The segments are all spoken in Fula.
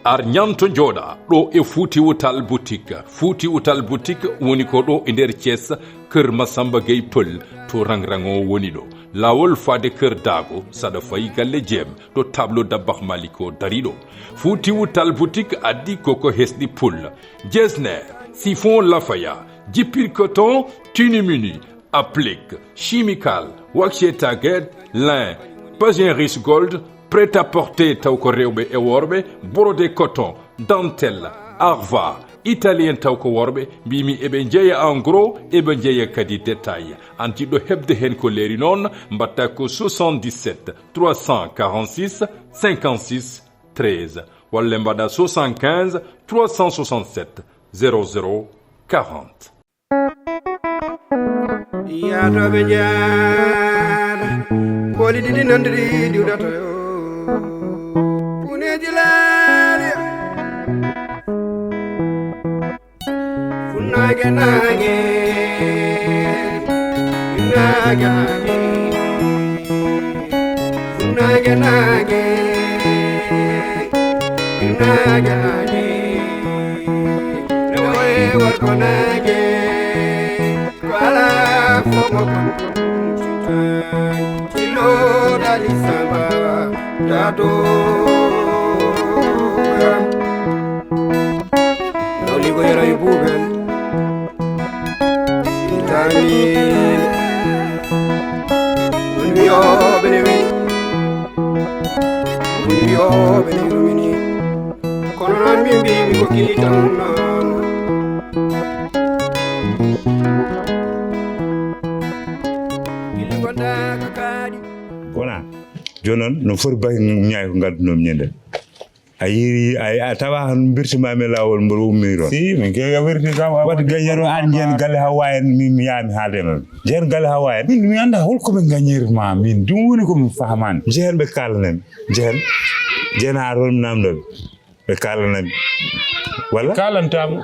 Arnyanto joda ɗo e Fouti Wutal boutique woni ko ɗo e nder Thiès Kër Massamba Gueye Peul to rangrango woni ɗo lawol fade Kër Dago saɗa fayi galle jeem ɗo tableau Dabakh Maliko dariɗo. Fouti Wutal boutique addi koko hesɗi pul jesner siphon lafaya jippir coton tunimuni applique chimical waxé taguet lin pagin riche gold prêt-à-porter taw ko rewɓe e worɓe brodé coton dentelle arva italien taw ko worɓe mbimi eɓe jeeya en gros eɓe jeeya kadi détail an jiɗɗo hebde hen ko leeri noon mbatta ko 77 346 56 13 walla mbaɗa 75 367 00 40 yaatoɓe jaada kooli ɗiɗi nandiri diwɗata yo puneji laali funnage nage nage nage funnage nage nage nage rewoe worko nage wala fomo kon kilo dali samba dado noli go yara ibubel itani unyo benewi mini kono nan mi ko kilitan wona jonon no foti baki ñaay ko gaddunom ñende a tawa han birtimami lawol mbo ummiro si min ke wirti kam wat gagnero an jen galle hawa en min yaami haaldema jen galle hawa en min mi anda holko be gagnirma min dum woni ko mi fahamani jen be kalnen jen ha ron namdo be kalnen wala kalantam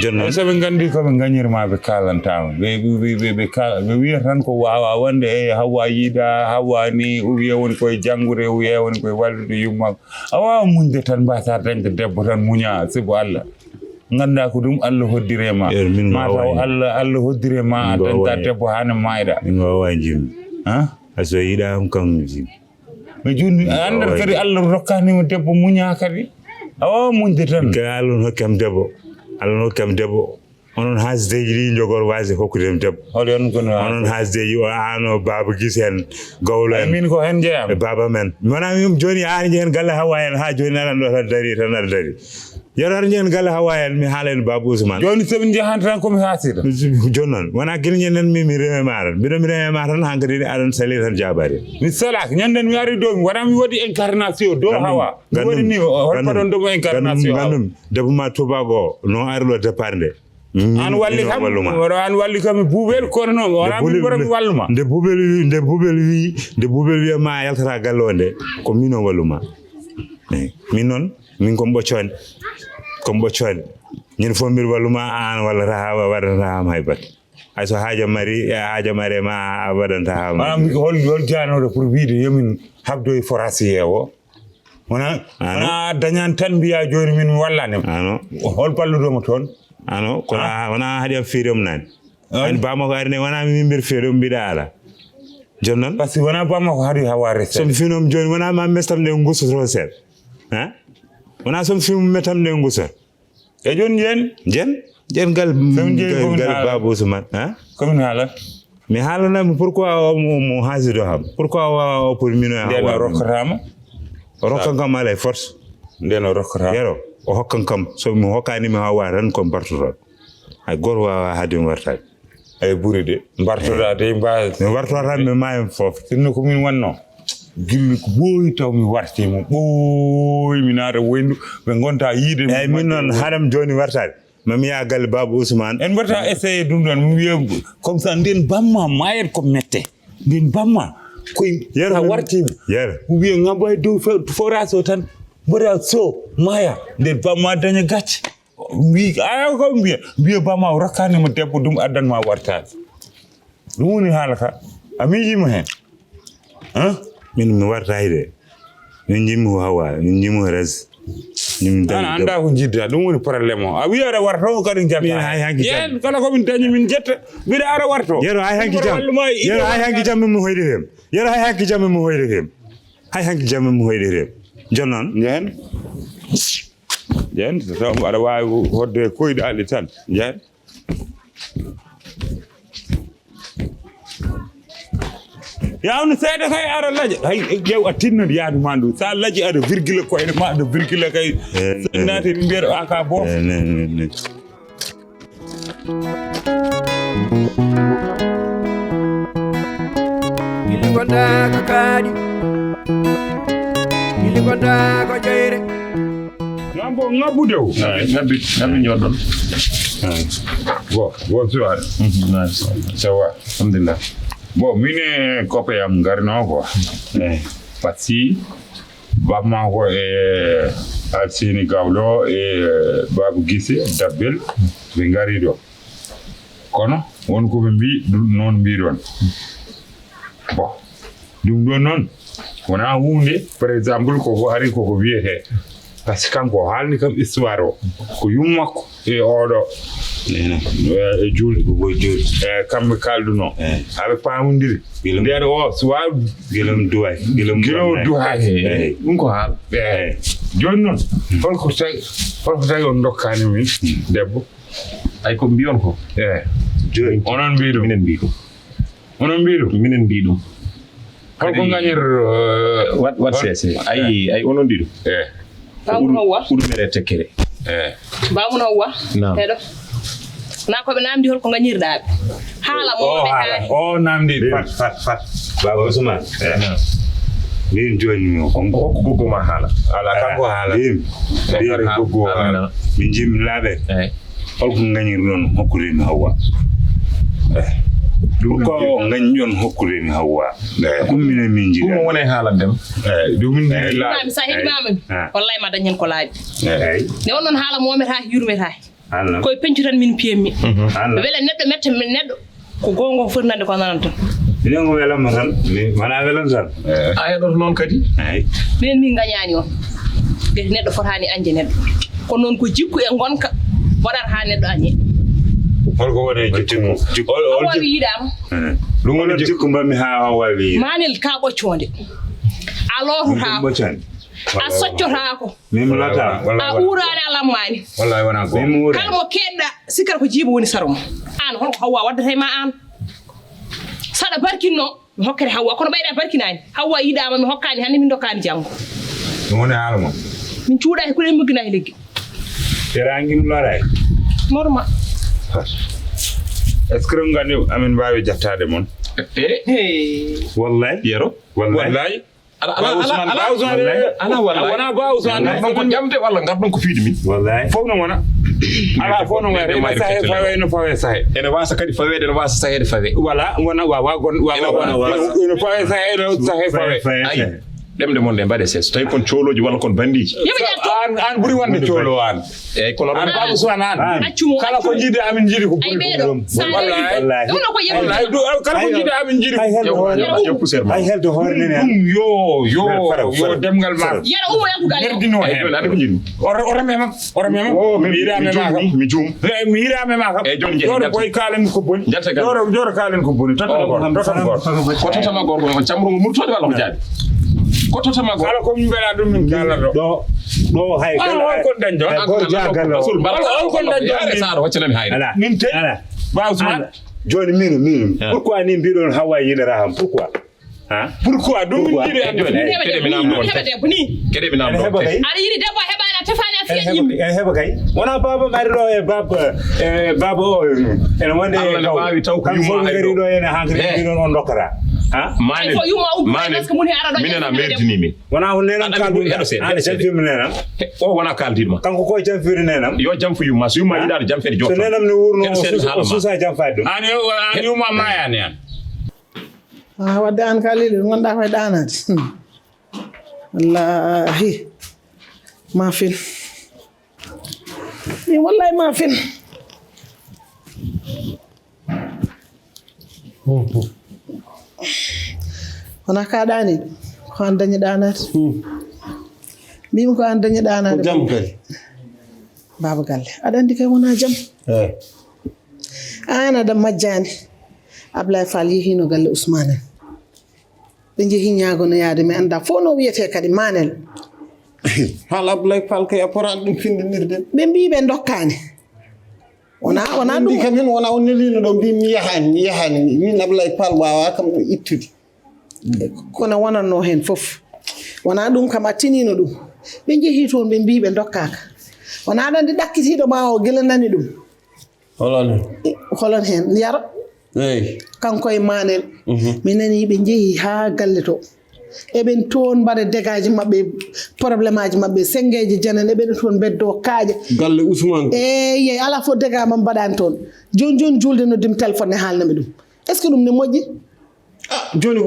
jonnon so be gandi ko be gagnirma be kalantam be wiya tan ko wawa wonde e hawa yida hawa ni o wiya woni koye jangure o wiya woni koye wallude yumma awa munde tan mbata dañde debbo tan muña sibo Allah ganda ko dum Allah hoddirema ma taw Allah hoddirema dañta debbo hane mayda min wawa jim ha aso yida am kam jim mi juni andal kadi Allah rokkanimo debbo muña kadi awa munde tan ka Allah hokkam debbo Allah kam debbo onon hasdeji ɗi jogor wasi hokkudem debbo holon kono onon hasdeji o ano baba gis hen gawlo en min ko hen jeyam baba men wona min joni an hen galle hawa en ha joni nan do tan dari yorar nyen galle hawa en mi halen baba Ousmane joni sobi jahan tan ko mi hasida jonnon wona gilnyen nan mi reme maran mi reme maran hankadi aran sali tan jabare mi salak nyanden mi ari do mi wona mi wodi incarnation do hawa mi wodi ni hol padon do incarnation gandum debbo ma tobago no arlo deparde an walli kam buubel kono non wala mi borom walluma de buubel wi ma yaltata gallonde ko mino walluma min non min ko boccone ñin fo mbir walluma an walla rahawa wadanta am haybat ay so haaja mari ma wadanta am hol janodo pour wiide yomin habdo e forasi yewo wona dañan tan biya joni min wallane ano hol balludomo toon ano ko wona hadi fiirum nan an bama ko arne wona mi mbir fiirum bida ala jonnon parce que wona bama ko hadi haware so finom joni wona ma mestam de ngusso to set ha wona so film metam de ngusso e joni jen gal babu Ousmane ha comme hala mi halana pourquoi mo hasido ham pourquoi o pour mino ha rokkan kam ala force ndeno rokkata yero o hokkan kam so mi hokkani mi hawa tan ko bartoto ay gor wawa hadi warta ay buri de bartoda de mi warto tan mi mayam fof tinno ko min wonno gilli ko boyi taw mi warti mo boyi mi naata wendu be gonta yide ay min non haram joni wartade mami ya gal babu Ousmane en warta essayer dum don mi wiya comme ça nden bamma mayet ko mette nden bamma koy yera warti yera wiya ngabay do foraso tan boda so maya nden bamma daña gacce wi ayo ko biya bamma rakkani mo debbo dum addan ma wartade dum woni halaka amiji mo hen min mi warta ide min jimmi hawa min jimmi res ana anda ko jidda dum woni problème o a wi ara warto kadi jatta yen kala ko min dañi min jetta bi ara warto yero hay hanki jam yero hay hanki jam mo hoyde hem yero hay hanki jam mo hoyde hem hay hanki jam mo hoyde hem jonnon yen so ada waawi hodde koyde ali tan yen yawno seeda kay ara laje hay jew atinno yaadu mandu sa laje ada virgule ko ene ma ada virgule kay naati mbier aka bo Gili gonda ko kaadi Gili gonda ko jeyre ngambo ngabudew ngabi nyodon bo suwa sawa alhamdulillah bon mine copain am garno quoi pati bamma ko alsini gawlo babu gisse dabbel be ngari do kono won ko be mbi non mbi don bon dum do non wona hunde par exemple ko ari ko wiete parce que kanko halni kam histoire o ko yummako e odo julde ko boy julde kambe kalduno abe paamundiri nder o suwa gelum duway gelum duway dum ko haal joni non holko tay on dokkani min debbo ay ko mbiyon ko joni onon mbiɗum minen mbiɗum onon mbiɗum minen mbiɗum holko gañir wat sese ay onon mbiɗum Bamu Hawa urmere tekkere Bamu Hawa hedo na ko be namdi hol ko gañirdabe hala mo be haali o namdi fat baba Ousmane min joni mi ko gogo ma hala ala kanko hala bi gogo min jim laabe hol ko gañir non hokkude mi Hawa dum ko gañjon hokkude mi Hawa dum minen min jira dum wona haala dem dum min la mi sahi mamam wallahi ma dañen ko laabi ne wonon hala mo meta yurmeta koy pencu tan min piyemmi wele neddo mette min neddo ko gongo furnande ko nananta inen go wela ma tan mana welan tan ayo non kadi min mi gañani on be neddo fotani anje neddo ko non ko jikku e gonka wadar ha neddo anye holko woni jikku o wiidam dum woni jikku mbami ha wawi manel ka bocconde aloru ha a soccota ko mim lata a urani alammani wallahi wana ko kala mo kedda sikar ko jibo woni sarum an holko Hawa waddata ma an sada barkinno mi hokkere Hawa kono bayda barkinani Hawa yidama mi hokkani hande min dokkani jango dum woni halmo min cuuda e ko den mugina e leggi terangin loray norma est ce que ngani amen bawi jattade mon wallahi yero wallahi ala wala ba Ousmane non ko jamde walla ngardon ko fiidi min wallahi fofno wona ala fofno wona ma sahe fawe no fawe sahe ene wasa kadi fawede no wasa sahe fawe wala wona wa gon wa no fawe sahe no sahe fawe demde mon de mbade ses tay kon cioloji walla kon bandiji an buri wonde ciolo an kono an babu Ousmane an kala ko jide amin jidi ko buri wallahi dum ko yebo wallahi kala ko jide amin jidi yo poussière ma ay heldo hoore nene yo demgal ma yara umo yakku gal herdino ay do na ko jidi o remema mi irame ma mi jum mi irame ma e joni joro koy kalen ko boni joro kalen ko boni tata ko tata ma gorgo ko chamro mo murtode walla ko jaadi ko tata ma gorgo ala ko mi bela dum min kala do hay ko danjo ko jagal rasul baraka ko danjo sar wacce nami hayra min te ba Ousmane joni min pourquoi ni mbidon Hawa yidara ham pourquoi pourquoi dum jide en kede mi namdo kede mi namdo ari yiri debbo hebana tefani afiya yimbe e heba kay wona baba mari do e baba o ene wonde Allah wawi taw ko yuma gari do ene hankri non on dokara mane fo yuma ubbe parce que mun ara do minena merdini min wona on nenam kaldu ane jamfirmi nenam o wona kaldirma kanko ko jamfiri nenam yo jamfu yuma so yuma yidade jamfede jotto so nenam ne wurno susa jamfade an yuma mayani an wadde an kalili gonda koye ɗanade wallahi ma fin min wallahi ma fin wona ka ɗani ko an dañi ɗanade mbimi ko an dañi ɗanade jam kadi baba galle aɗa andi kay wona jam an aɗa majjani Ablaye Fall yehino galle Ousmane en ɓe jeehi ñaagono yaade mi anda fof no wiyete kadi manel haala Ablaye Fall kay a porani ɗum findinirde ɓe mbi ɓe dokkani wona ɗum kam hen wona o nelino ɗo mbi mi yahani min Ablaye Fall wawa kam ɗum ittude kono wonanno hen fof wona ɗum kam a tinino ɗum ɓe jeehi toon ɓe mbi ɓe dokkaka wona aɗa andi ɗakkitiɗo ma o guila nani ɗum holon hen yaro kanko e manel mi nani ɓe jeehi ha galle to eɓen toon mbaɗa dégage maɓɓe probléme aji maɓɓe sengeji janen eɓen toon beddo kaaje galle Ousmane eyyi ala fof dégage mam mbaɗani toon joni julde noddim téléphone ne haalnami ɗum est ce que ɗum ne moƴƴi joni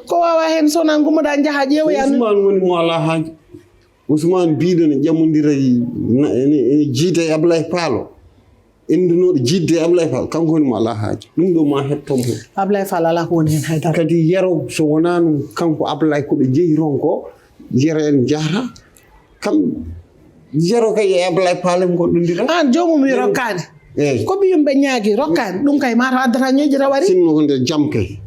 ko wawa hen sowona gummoɗa jaaha ƴeewoya Ousmane woni mo ala haaji Ousmane biiɗo ne ƴammodira ene jiida e Ablaye Fall o endunoɗo jidde e Ablaye Fall kanko woni mo ala haaji ɗum ɗo ma hettom hen Ablaye Fall ala ko woni hen haydara kadi yero so wonano kanko Ablaye koɓe jeeyiron ko yero en jahata kam yero kay e Ablaye Fall en goɗɗodira an jomum wi rokkani eyyi ko ɓiyumɓe ñaagui rokkani ɗum kay mata addata ñoƴƴira wari sinno ko nde jam kay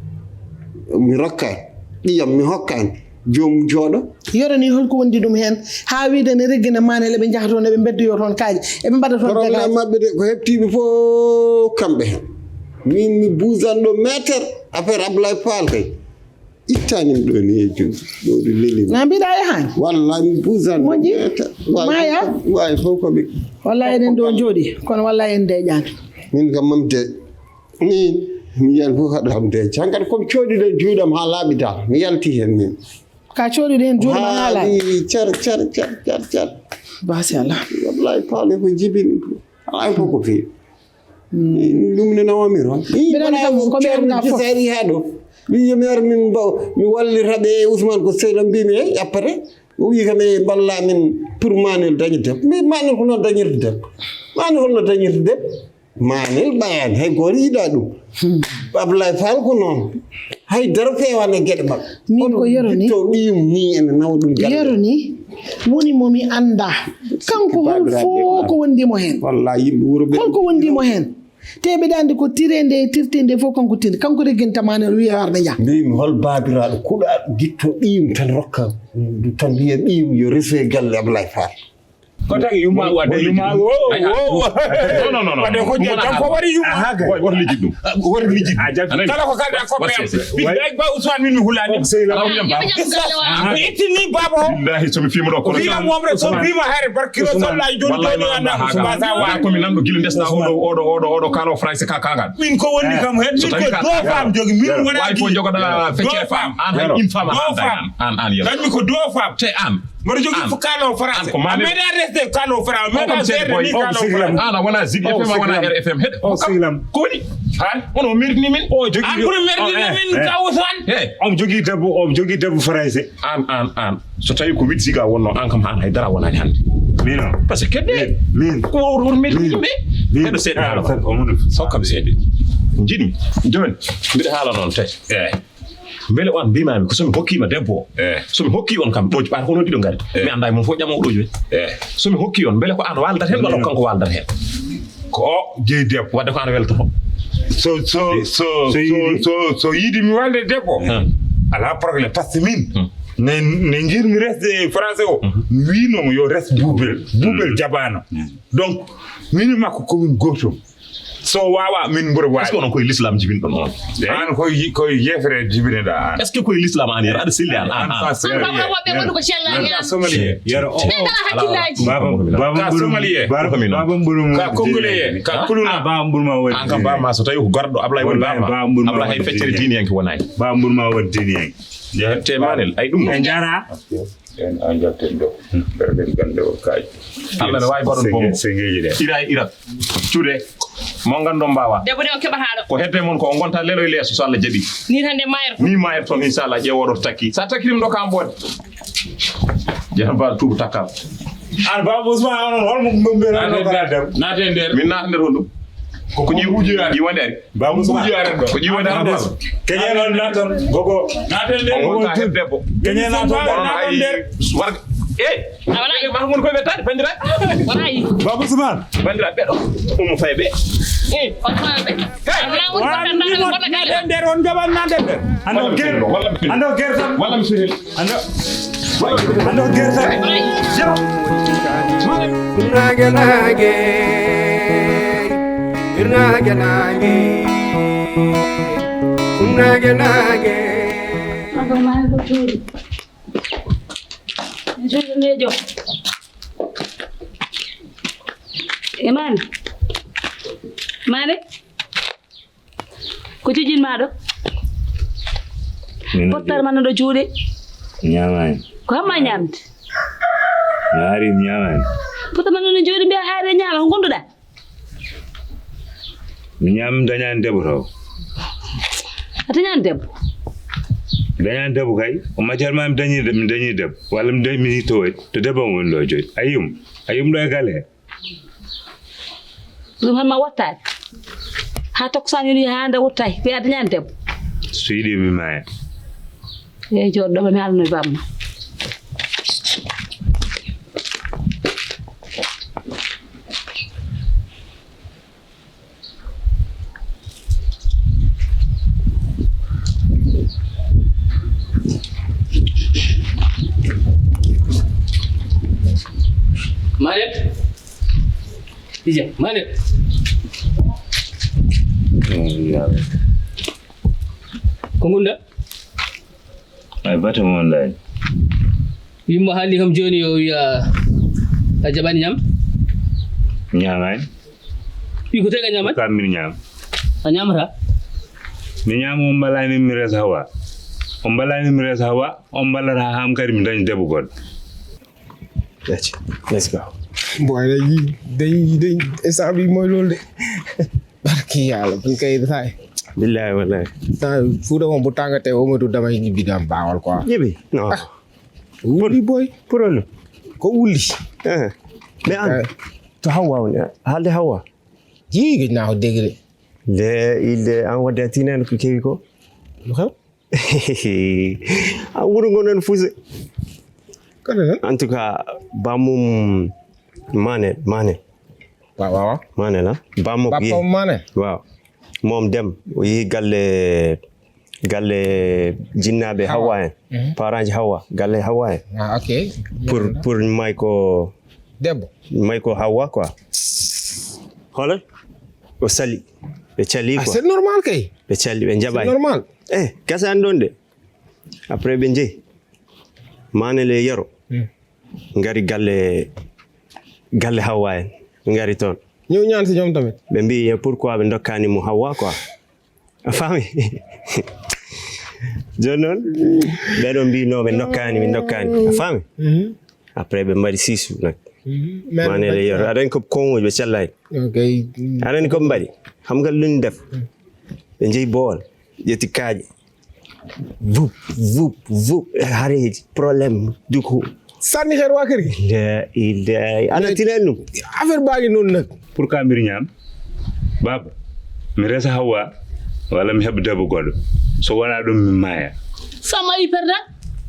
mi rokkani ɗiyam mi hokkani jomum jooɗo yoroni holko wondi ɗum hen ha wiide ne reggina manele ɓe jaha toon eɓe beddoyo toon kaaji eɓe mbaɗa toon probléme mabɓe de ko heɓtiɓe fof kamɓe hen min mi buusanɗo métere affaire Ablaye Fall kay ittani ɗo ni e jogi ɗo ɗo leli na mbiɗa yahani wallahi mi buusanɗo métere maya wawi fof koɓe wallahi eɗen ɗo jooɗi kono wallahi en deƴani min kam mam de min mi yiyan fof haɗo ham deeje hankkadi komi coɗiɗo juuɗam ha laaɓi dal mi yalti hen min ka coɗiɗo hen juuɗe ma haalaɓi car basi Allah Ablaye Fall ko jibini ala fof ko feewi ɗum ne nawami ron mbiɗani kam ko ɓeeruɗa fof ari ha ɗo mi yimere min mi walliraɓe e Ousmane ko seyɗo mbimi e yappate o wi kam e balla min pour manel dañi debbo mi manel ko noon dañirde debbo manel holno dañirde debbo manel ɓayani hay goto yiiɗa ɗum Ablaye Fall ko noon haydara fewani e gueɗe mabɓe min ko yeroni to ɗiyum ni ene nawa ɗum yeroni woni momi anda kanko hol fof ko wondimo hen wallahi yimɓe wuuro ɓe holko wondimo hen te ɓeɗa andi ko tirende e tirtende fof kanko tiri kanko reggintamani o wiya warde jaa mbimi hol babiraɗo kuuɗaɗo guitto ɗiyum tan rokka tan wiya ɗiyum yo reso e galle Ablaye Fall ko tagi yumma wadde yumma non wadde ko jam ko wari yumma war lijid ɗum wari lijid kala ko kalɗa koɓɓe am billahi ba Ousmane min mi hulani mi ittini baba o billahi somi fima ɗo kono fima momre so fima haare barkiro sollaji joni joni anda ko subasa wa komi nanɗo guila desna oɗo kalo français ka kagal min ko woni kam hen min ko do fam jogi min wona way fo jogoɗa fecce fam an hay une femme an yelo tan mi ko do fam te an mboɗo jogui fo kalo français meɗa resde kalo français meɗa seede ni kalo français an a wona Zig FM a wona RFM heɗe o sihlam ko woni han ono mirdini min o jogi an pour mirdini min ka Ousmane omo jogui debbo français an so tawi ko 8 giga wonno an kam an haydara wonani hande min o par ce que kedde min ko wor mirdini yimɓe heɗo seeɗa haala sokkam seeɗe jiɗmi joni mbiɗa haala noon tawi beele on mbimami ko somi hokkima debbo o somi hokki on kam ɗoji ɓaata kono ɗiɗo ngari mi anda e mum fof ƴamo ɗoji somi hokki on beele ko an waldata hen walla kanko waldata hen ko o jeeyi debbo wadde ko an weltoto so yiidi mi walde debbo ala probléme par ce que min ne jirmi resde français o mi winomo yo res buubel jabano donc min makko komin goto so wawa min mburo wawi est ce que onon koye l'islam jibini ɗon on an koye yefere jibineɗa an est ce que koye l'islam an yera aɗa selli an woɓɓe gonɗo ko cellani yero hakkillaji baba mburum ka congolais ka kuluna baba mburma woni an kam bama so tawi ko garɗo Ablaye woni bama Ablaye hay feccere dini yanke wonani baba mburma woni dini yanke te manel ay ɗum e jara en an jatten ɗo berden gande o kaji Allah ne wawi baɗon bombo sengeji ɗe ira e irat cuude mo gandon mbawa debbo de on keɓataɗo ko hedde mon ko o gonta lelo e leeso so Allah jaaɓi ni tan de mayre ni mayre toon inchallah ƴeewoɗo to takki sa takkirim ɗo kam boode jeehan bal tuubu takkal an baba Ousmane onon holmo mbirano naate nder min naata nder honɗum ko jiwandari Babu Usman. ko jiwandari do Kenya non naton gogo naten der on ka debbo Kenya naton der warga ma mon ko betade bandira Wallahi. Babu Usman. bandira be do umu fay be On va be. naten der on gaban naten der ando ger tan wala mi sehel ando ger tan Nage nage, nage nage, nage nage. Ako mahal ko churi. Churi nejo. Eman. Mane? Ko ci jin mado? Pottar man do churi. Nyamai. Ko ma nyamti. Nari nyamai. Pottar man do churi be haare nyama gonduda. Nyam danyan debbo taw. Atanyan debbo. Danyan debbo kay o majjar mam dañi debbo walla mi dañi to debbo won do joy ayum do e gale Dum han ma wattaade. Ha toksan yoni hande wattay be atanyan debbo. so yidi mi maya E joddo mi alno bamma. Manet. Ija, Manet. Kongunda. ay bata mon lay Yimmo haali kam joni o wiya a jaɓani ñam. nyamay Wi ko tega ñamat. kam mi nyam A ñamata. mi nyam o balani mi res hawa on balani mi res hawa on balara ham kadi mi dañi debbo god Let's go. Boy, they instant bi moy lol de. Barki yalla buñ kay tay. Billahi wallahi. Ta fu da bu tangate o mo du damay ñibi dam baawal quoi. Ñibi? Non. Wuli boy. Purolo. Ko wuli. Mais an to hawa on halde hawa. Ji gëj naa ko dégg de. Il an wadde tinen ko kewi ko. Lu xew? A wuro ngonon fuse. Kana En tout cas, bamum Mané. Waaw. Mané la. Bamum Papa Mané. Waaw. Mom dem yi galle jinnabe hawa en. Parents hawa, galle hawa en. Ah OK. Pour Michael Debbo. Michael hawa quoi. Hola. O sali. Be chali quoi. C'est normal kay. Be chali be jabay. C'est normal. Kasa andonde. Après be nje. Mané le yaro. Ngari galle hawa en. Ngari ton. Ñew ñaan ci ñom tamit. Be mbi pourquoi be ndokani mu hawa quoi. Afami. Jonon be do mbi no be ndokani. Afami. Après be mari sisu nak. Mané le yaro adan ko kongo be cellay. Okay. Adan ko mbari. Xam nga luñ def. Be njey bol. Yeti kaaji. Vup. Hari problème du coup. Sani xer wa kër gi. Ana tinenu. Affaire baagi non nak. pour ka mbir ñam baba mi resa hawa wala mi heb debbo godo so wala dum mi maya Samay perda.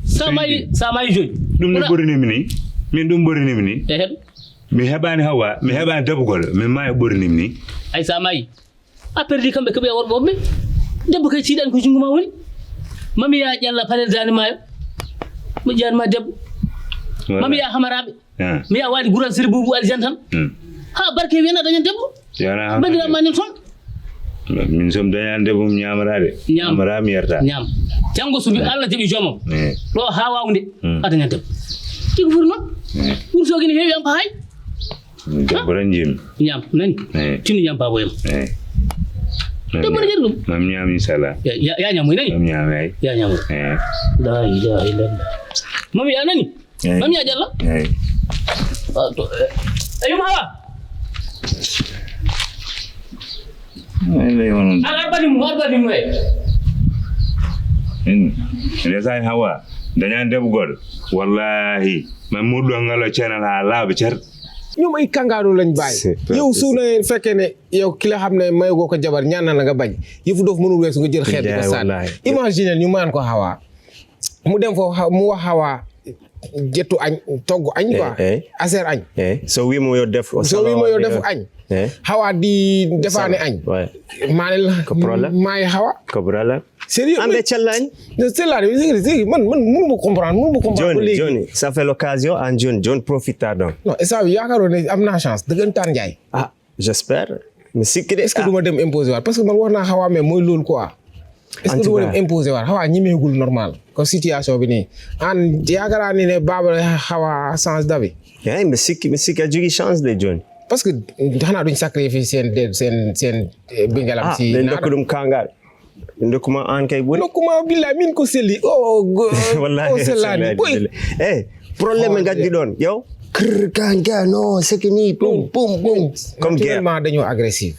Samay joj. dum ne borini mi ni min dum borini mi ni mi hebani hawa mi hebani debbo godo mi maya borini mi ni ay samay a perdi kambe kebe wor bobbe debbo kay ciidan ko junguma woni mami ya jalla palel dani mayo mo jar ma debbo mami ya hamarabe mi ya wadi guran sir bubu aljantan ha barke wena dañan debbo yana bandira manin ton min som dañan debbo ñamarade ñamara mi yarta ñam jango subi Allah jabi jomo do ha wawnde adañan debbo tigi fur non pour so gini hewi am hay debbo ranjim ñam nani tinu ñam babo yam debbo ne dum mam ñami sala ya ñamoy nani mam ñamay ya ñamoy la ilaha illallah mami ya nani mami ya jalla ayo mawa arbani mu resa hawa dañan debbo godo wallahi man muddo ngalo channel ha laabe cer ñoom ay kangaaroo lañ bàyyi yow su ne fekkee ne yow ki la xam ne may goo ko jabar ñaan na la nga bañ yëfu doof mënul weesu nga jël xeet di ko sànni imagine ñu maan ko Hawa mu dem foofu mu wax Hawa jettu añ togg añ quoi aser añ so wi mo yo def añ Hawa di defaane añ maanel maay Hawa ko problème sérieux ande challenge man mënu ma comprendre Johnny ça fait l'occasion en John profita donc non et ça yaakaaroon ne am naa chance dëggantaan Njaay j'espère mais sikki de est-ce que du ma dem imposer waat parce que man war naa Hawa mais mooy loolu quoi est-ce que du ma dem imposer waat Hawa ñemeegul normal ko situation bi nii an yaakaar ni ne Baba Hawa chance d'avis mais sikki a jógi chance de Johnny parce que xanaa duñ sacrifier seen bingalam si ndokk dum kangal ndokuma an kay bu ndokuma billahi min ko selli wallahi sellani boy problème ngaddi don yow kër kanga non c'est que ni boum comme tellement dañoo agressif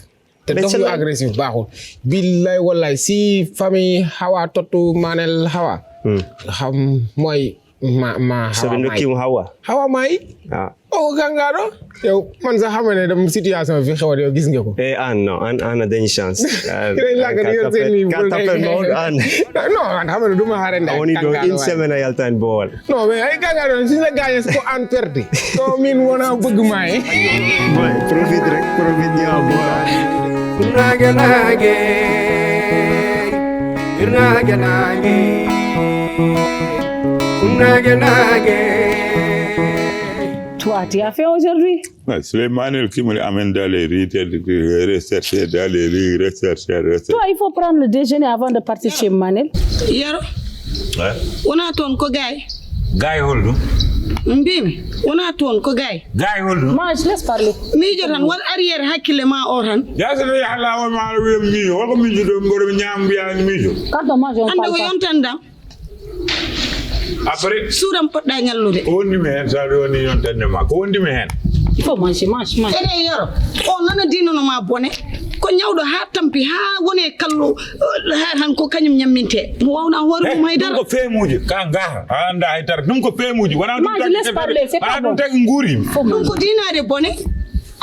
te dox yu agressif baaxul billahi wallahi si famille Hawa totu manel Hawa xam mooy ma Hawa may kangaaro yow man sax xam ne dem situation fi xewoon yow gis nga ko an dañ chance non xam ne du ma xaare nday woni do une semaine yaltan bool non mais ay kangaaro si la gaañe ko an perte to min wona bëgg may profite ya bool nage Toi, tu as fait aujourd'hui? Suleiman qui me amène dans les rechercher, dans les rechercher. Toi, il faut prendre le déjeuner avant de partir chez Manel. Yaro. On a ton ko gay. Gay holdu. Mbimi, on a ton ko gay. Gay holdu. Mange, laisse parler. Mi jotan wal arrière hakile ma oran. Ya se ya la wa ma mi wala mi judo ngoro nyam biya mi jo. Quand on mange on parle pas. Ando ko yontanda. Après suram podda nyallude woni me hen sa woni yontande ma ko wondi me hen il faut manger ene yoro o nana dinono ma bone ko nyawdo ha tampi ha woni kallo ha han ko kanyum nyamminte mo wawna hoore mo haydara ko feemuji ka ngara anda haydara dum ko feemuji wana dum dum tag nguri dum ko dinade bone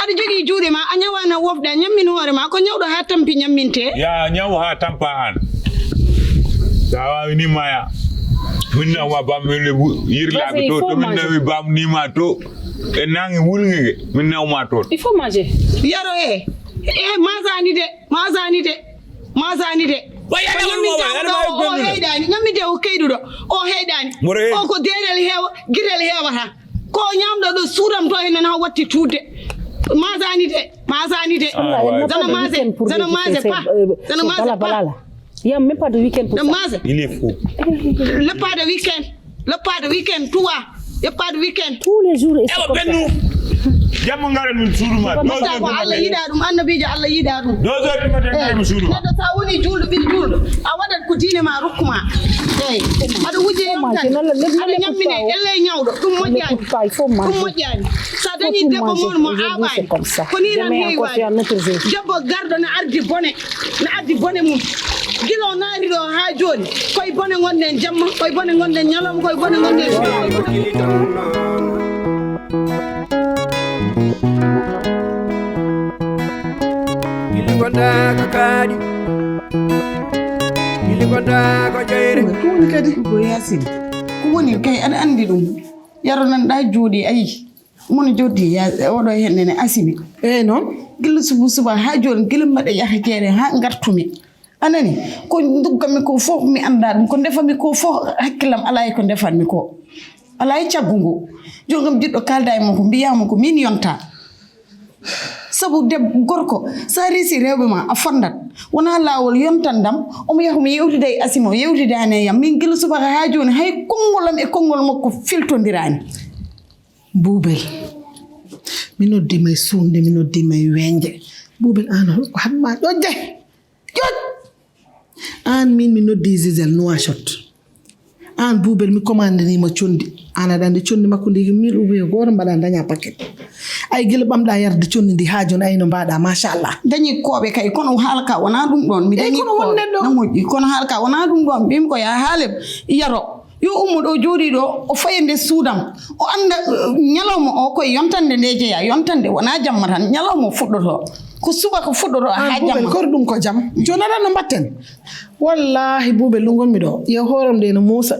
ada jogi juude ma a nyawana wofda nyammin hoore ma ko nyawdo ha tampi nyamminte ya nyaw ha tampa an dawa ni maya minna wa bam yirla to to minna wi bam ni ma to e nangi wulnge minna ma to il faut manger yaro mazani de nyamide o kaydudo o heydani o ko derel hewa girel hewata ko nyamdo do suram to hen na watti tudde mazani de zana maze pas il n'y a même pas de week-end pour ça. Il est fou. Le pas de week-end, toi. Il n'y a pas de week-end. Tous les jours, et c'est comme ça. Jamangare min suruma Allah yidadum annabijo Allah yidadum dozo dum tan mi suruma neddo sa woni juldo bi juldo a wadat ko diine ma rukkuma ado wuje ado nyammine elle nyawdo dum mojjani sa dañi debbo mon mo aabani ko ni tan heewani debbo gardo na ardi bone mum gilo naari do ha joni koy bone gonden jamma koy bone gonden nyalom koy bone gonden Ilingonda kakadi Ilingonda ko jeyre ko woni kadi ko yasin ko woni kay an andi dum yaro nan da jodi ayi mon jodi ya odo henne asimi non gillu suba ha joni gillu made yaha kere ha ngartumi anani ko duggami ko fof mi anda dum ko defami ko fof hakkilam alay ko defami ko alay ciagungo jongam diddo kalda e mo ko biyama ko min yonta sabu deb gorko sa resi rewbe ma a fondat wona lawol yontandam o mo yahumi yewtide asimo yewtidane yam min gila subaka ha joni hay kongolam e kongol makko filtondirani bubel mino dimay sunde mino dimay wenje bubel an ko hamma jojje an min mino dizizel noashot an bubel mi commande ni ma condi ana dande condi makko ndigi 1000 ube goto mbada daña paquet ay gila bamda yarde condi ndi hajon ayno mbada machallah dañi kobe kay kono halka wona dum don mi dañi kono wonne do namoji kono halka wona dum don bim ko ya halem yaro yo ummuɗo jooɗi ɗo o fayi nde suudam o anda ñalawma o koye yontande nde jeeya yontande wona jamma tan ñalawma o fuɗɗoto ko subaka fuɗɗoto ha jamma kori ɗum ko jam joni aɗa no mbatten wallahi Boubel ɗum gonmi ɗo yo hooram nde no muusa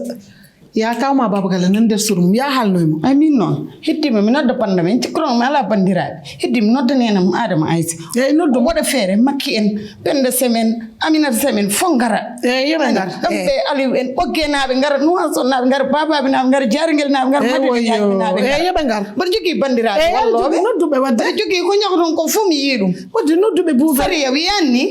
ya kawma babagalle nan nder surum ya halnoymo ay min noon heddima mi nodda banda men cikkurono mi ala bandiraɓe heddi mi noddanenam adama aysa eyyi noddu waɗa feere makki en penda semen aminata semen fof gara eyyi yoɓe gar ɗamɓe aliou en ɓogge naaɓe gara nuwanson naaɓe gara babaɓe naaɓe gara jariguel naaɓe gara madinaɓe naaɓe eyyi yoɓe gar mbaɗa jogui bandiraɓe walloɓe nodduɓe wadde mbaɗa jogui ko ñagoton ko fof mi yii ɗum wadde nodduɓe Boubel sariya wiyanni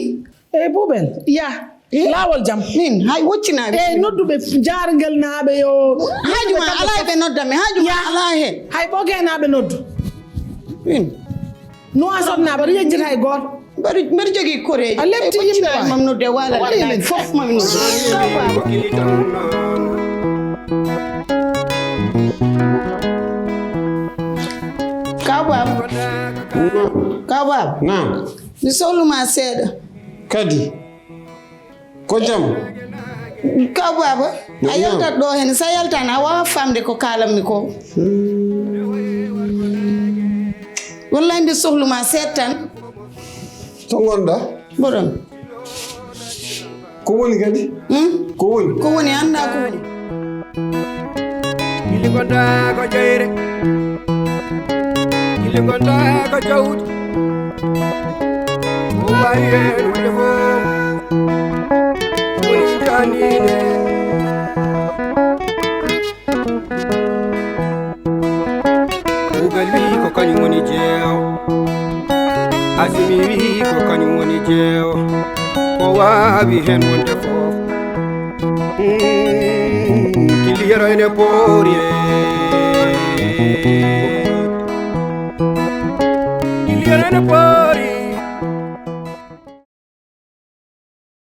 eyyi Boubel ya laawol jam min hay woccinaɓe eyyi nodduɓe jarguel naaɓe yo haajuma ala ɓe noddame haajuma ala hen hay ɓoge naaɓe noddu min nuwanson naaɓe aɗa yejjita hay goto mbeɗa jogui koreji a lepti yimɓe mam nodde walaa fof mami Kawab naam mi sohluma seeɗa kadi ko jam Kaw baba a yaltat ɗo hen sa yaltani a wawa famde ko kalanmi ko wallahi mbi sohluma seeɗa tan to gonɗa mboɗon ko woni kadi ko woni anda ko woni Gili gonda ko jeyre Gili gonda ko jawdi O wawi hen wonde fof Woni sitanide Boubel wi ko kañum woni jeew Asimi wi ko kañum woni jeew O wawi hen wonde fof Kili ene poori Kili ene poori